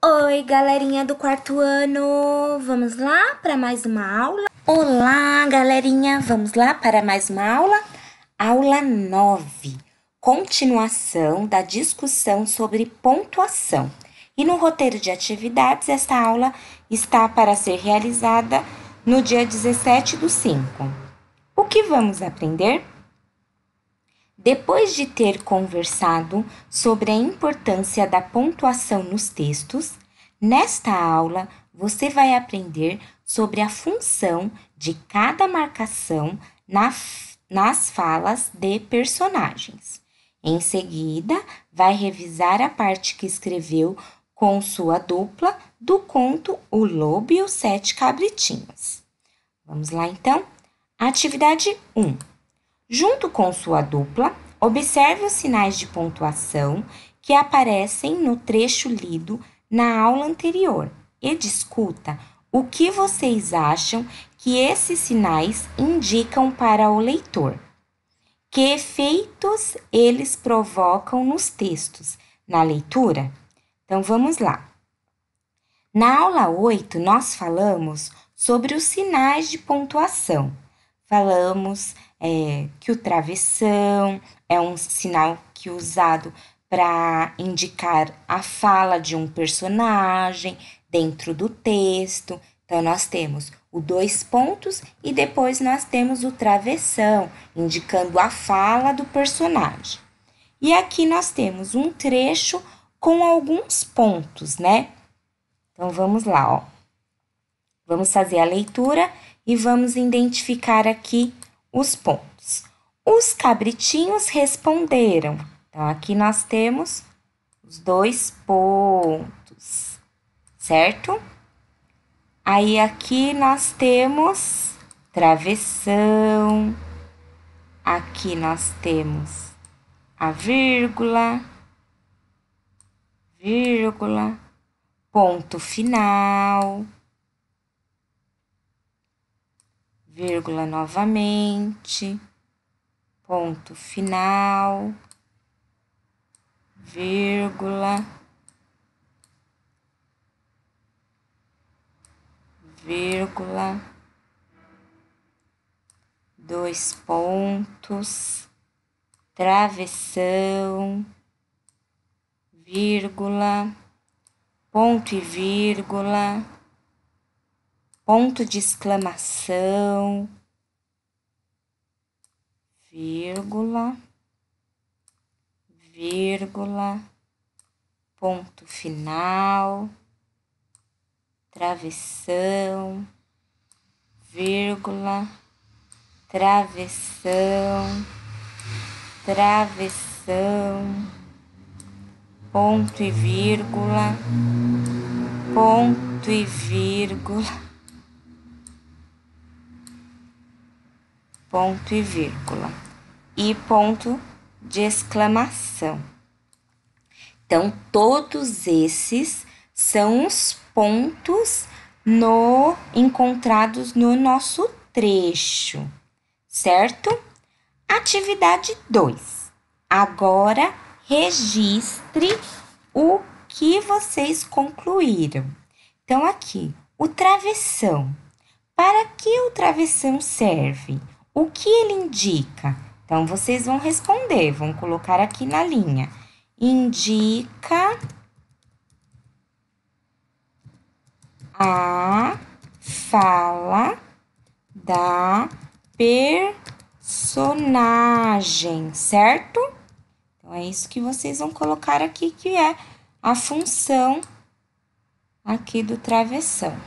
Oi, galerinha do quarto ano! Vamos lá para mais uma aula? Olá, galerinha! Vamos lá para mais uma aula? Aula 9. Continuação da discussão sobre pontuação. E no roteiro de atividades, esta aula está para ser realizada no dia 17/5. O que vamos aprender? Depois de ter conversado sobre a importância da pontuação nos textos, nesta aula você vai aprender sobre a função de cada marcação nas falas de personagens. Em seguida, vai revisar a parte que escreveu com sua dupla do conto O Lobo e os Sete Cabritinhos. Vamos lá então? Atividade 1. Junto com sua dupla, observe os sinais de pontuação que aparecem no trecho lido na aula anterior e discuta o que vocês acham que esses sinais indicam para o leitor. Que efeitos eles provocam nos textos, na leitura? Então vamos lá. Na aula 8, nós falamos sobre os sinais de pontuação. Falamos que o travessão é um sinal que é usado para indicar a fala de um personagem dentro do texto. Então, nós temos o 2 pontos e depois nós temos o travessão, indicando a fala do personagem. E aqui nós temos um trecho com alguns pontos, né? Então, vamos lá, ó. Vamos fazer a leitura e vamos identificar aqui os pontos. Os cabritinhos responderam. Então, aqui nós temos os 2 pontos, certo? Aí, aqui nós temos travessão. Aqui nós temos a vírgula, ponto final, vírgula novamente, ponto final, vírgula, 2 pontos, travessão, vírgula, ponto e vírgula, ponto de exclamação, vírgula, ponto final, travessão, vírgula, travessão, ponto e vírgula, ponto e vírgula e ponto de exclamação. Então, todos esses são os pontos encontrados no nosso trecho, certo? Atividade 2. Agora, registre o que vocês concluíram. Então, aqui, o travessão. Para que o travessão serve? O que ele indica? Então, vocês vão responder, vão colocar aqui na linha. Indica a fala da personagem, certo? Então, é isso que vocês vão colocar aqui, que é a função aqui do travessão.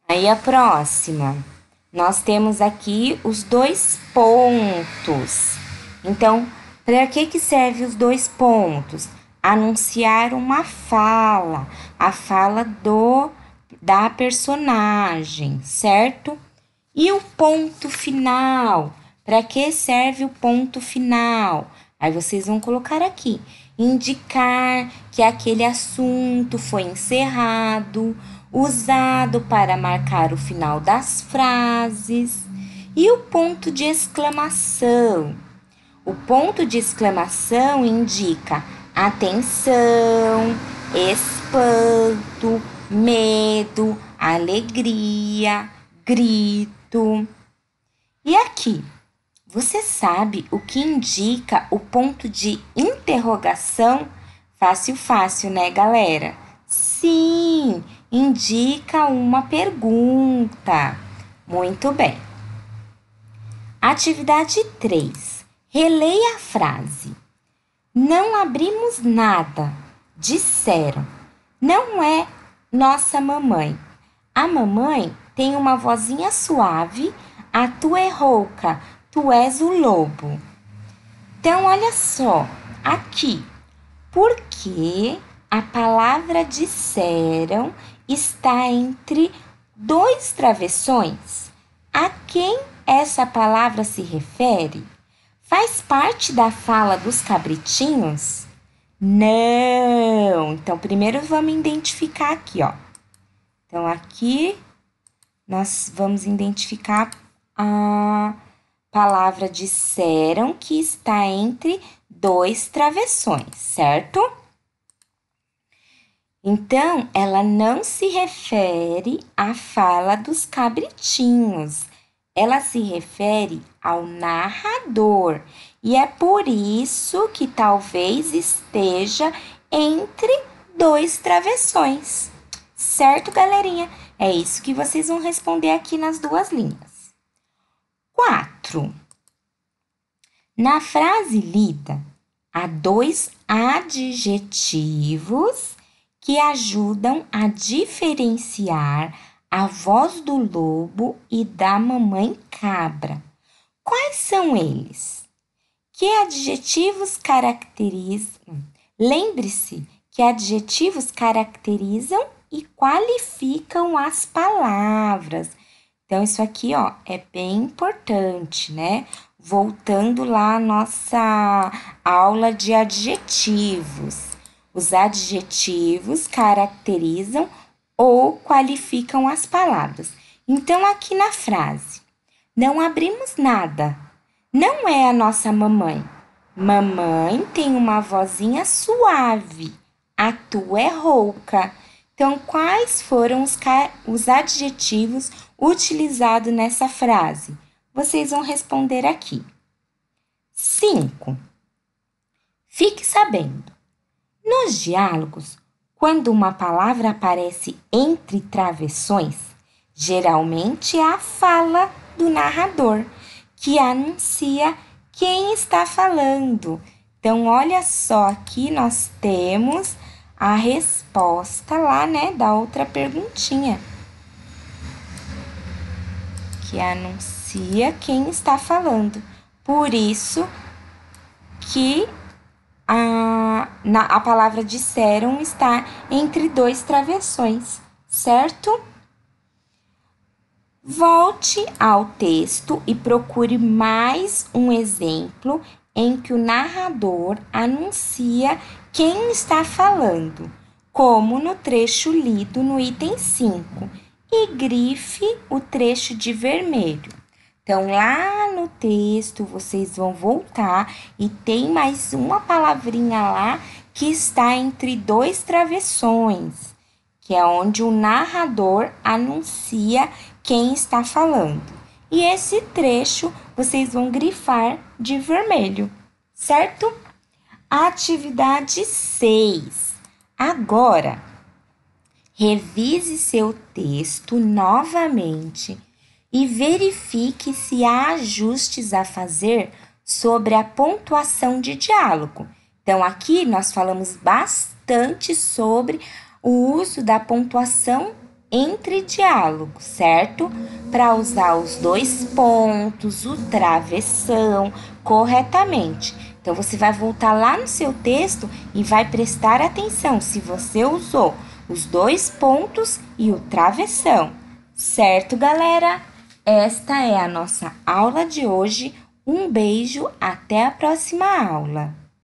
Aí, a próxima, nós temos aqui os 2 pontos. Então, para que serve os 2 pontos? Anunciar uma fala, a fala da personagem, certo? E o ponto final? Para que serve o ponto final? Aí vocês vão colocar aqui, indicar que aquele assunto foi encerrado, usado para marcar o final das frases. E o ponto de exclamação? O ponto de exclamação indica atenção, espanto, medo, alegria, grito. E aqui, você sabe o que indica o ponto de interrogação? Fácil, fácil, né, galera? Sim, indica uma pergunta. Muito bem. Atividade 3. Releia a frase. Não abrimos nada, disseram. Não é nossa mamãe. A mamãe tem uma vozinha suave, a tua é rouca, tu és o lobo. Então, olha só, aqui, porque a palavra disseram está entre dois travessões. A quem essa palavra se refere? Faz parte da fala dos cabritinhos? Não! Então, primeiro vamos identificar aqui, ó. Então, aqui nós vamos identificar a palavra disseram que está entre dois travessões, certo? Então, ela não se refere à fala dos cabritinhos. Ela se refere ao narrador. E é por isso que talvez esteja entre dois travessões. Certo, galerinha? É isso que vocês vão responder aqui nas duas linhas. 4. Na frase lida, há dois adjetivos que ajudam a diferenciar a voz do lobo e da mamãe cabra. Quais são eles? Que adjetivos caracterizam? Lembre-se que adjetivos caracterizam e qualificam as palavras. Então, isso aqui, ó, é bem importante, né? Voltando lá à nossa aula de adjetivos. Os adjetivos caracterizam ou qualificam as palavras. Então, aqui na frase, não abrimos nada. Não é a nossa mamãe. Mamãe tem uma vozinha suave. A tua é rouca. Então, quais foram os adjetivos utilizados nessa frase? Vocês vão responder aqui. 5. Fique sabendo. Nos diálogos, quando uma palavra aparece entre travessões, geralmente é a fala do narrador, que anuncia quem está falando. Então, olha só, aqui nós temos a resposta lá, né, da outra perguntinha, que anuncia quem está falando. Por isso que a palavra disseram está entre dois travessões, certo? Volte ao texto e procure mais um exemplo em que o narrador anuncia quem está falando, como no trecho lido no item 5, e grife o trecho de vermelho. Então, lá no texto, vocês vão voltar e tem mais uma palavrinha lá que está entre dois travessões, que é onde o narrador anuncia quem está falando. E esse trecho vocês vão grifar de vermelho, certo? Atividade 6. Agora, revise seu texto novamente e verifique se há ajustes a fazer sobre a pontuação de diálogo. Então, aqui nós falamos bastante sobre o uso da pontuação entre diálogos, certo? Para usar os dois pontos, o travessão, corretamente. Então, você vai voltar lá no seu texto e vai prestar atenção se você usou os dois pontos e o travessão. Certo, galera? Esta é a nossa aula de hoje, Um beijo, até a próxima aula!